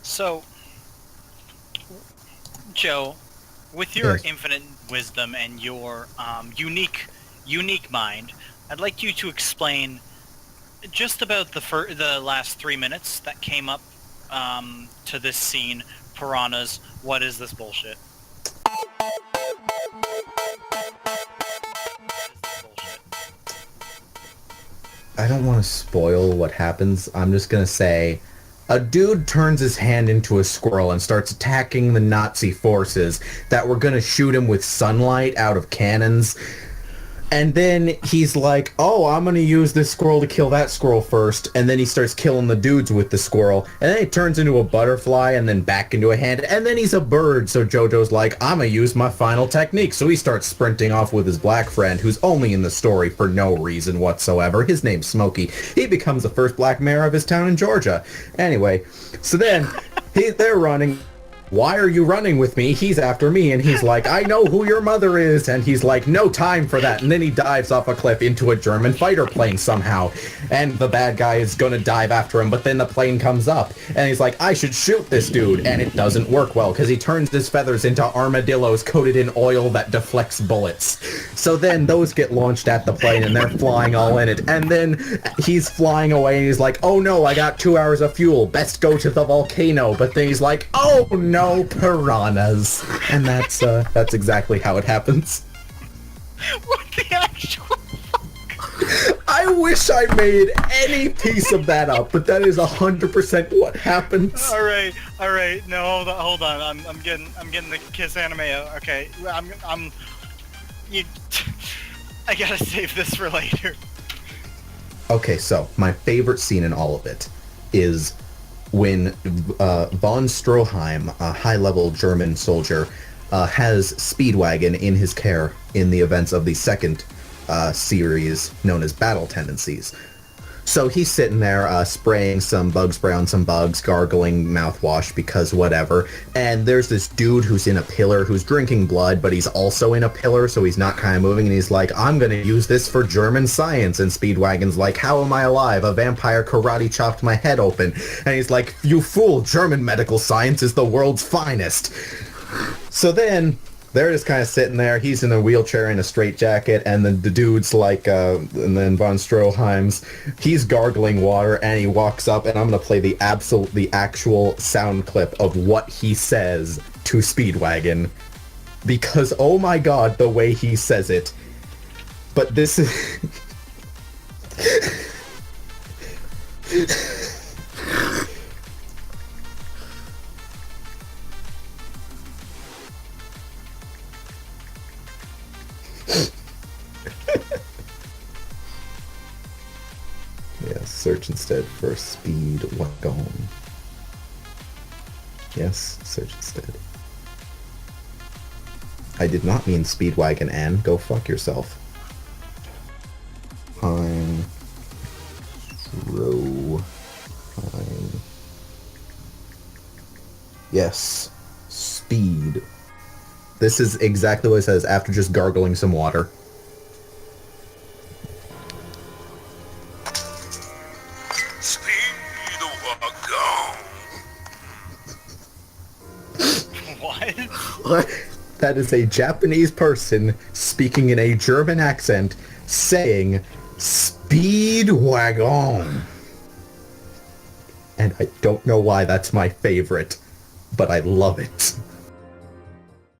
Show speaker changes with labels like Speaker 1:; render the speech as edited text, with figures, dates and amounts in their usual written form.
Speaker 1: So, Joe, with your
Speaker 2: Yes.
Speaker 1: infinite wisdom and your unique mind, I'd like you to explain just about the last 3 minutes that came up to this scene. Piranhas. What is this bullshit? What is this bullshit?
Speaker 2: I don't want to spoil what happens. I'm just gonna say a dude turns his hand into a squirrel and starts attacking the Nazi forces that were gonna shoot him with sunlight out of cannons. And then he's like, oh, I'm going to use this squirrel to kill that squirrel first. And then he starts killing the dudes with the squirrel. And then he turns into a butterfly and then back into a hand. And then he's a bird. So JoJo's like, I'm going to use my final technique. So he starts sprinting off with his black friend, who's only in the story for no reason whatsoever. His name's Smokey. He becomes the first black mayor of his town in Georgia. Anyway, so then they're running. Why are you running with me? He's after me. And he's like, I know who your mother is. And he's like, no time for that. And then he dives off a cliff into a German fighter plane somehow. And the bad guy is going to dive after him. But then the plane comes up. And he's like, I should shoot this dude. And it doesn't work well because he turns his feathers into armadillos coated in oil that deflects bullets. So then those get launched at the plane and they're flying all in it. And then he's flying away and he's like, oh no, I got 2 hours of fuel. Best go to the volcano. But then he's like, oh no. Piranhas. And that's exactly how it happens.
Speaker 1: What the actual?
Speaker 2: I wish I made any piece of that up, but that is 100% what happens.
Speaker 1: All right. No, hold on. I'm getting the kiss anime out. Okay, you. I gotta save this for later.
Speaker 2: Okay, so my favorite scene in all of it is when von Stroheim, a high-level German soldier, has Speedwagon in his care in the events of the second series known as Battle Tendencies. So he's sitting there spraying some bug spray on some bugs, gargling mouthwash because whatever. And there's this dude who's in a pillar who's drinking blood, but he's also in a pillar, so he's not kind of moving. And he's like, I'm going to use this for German science. And Speedwagon's like, how am I alive? A vampire karate chopped my head open. And he's like, you fool, German medical science is the world's finest. So then they're just kind of sitting there. He's in a wheelchair in a straitjacket, and then the dude's like, and then von Stroheim's, he's gargling water, and he walks up, and I'm gonna play the actual sound clip of what he says to Speedwagon, because oh my god, the way he says it. But this is. Yes, search instead for Speedwagon. Yes, search instead. I did not mean Speedwagon, Anne. Go fuck yourself. I'm Stroheim. Yes, speed. This is exactly what it says after just gargling some water.
Speaker 1: What?
Speaker 2: What? That is a Japanese person speaking in a German accent saying Speedwagon. And I don't know why that's my favorite, but I love it.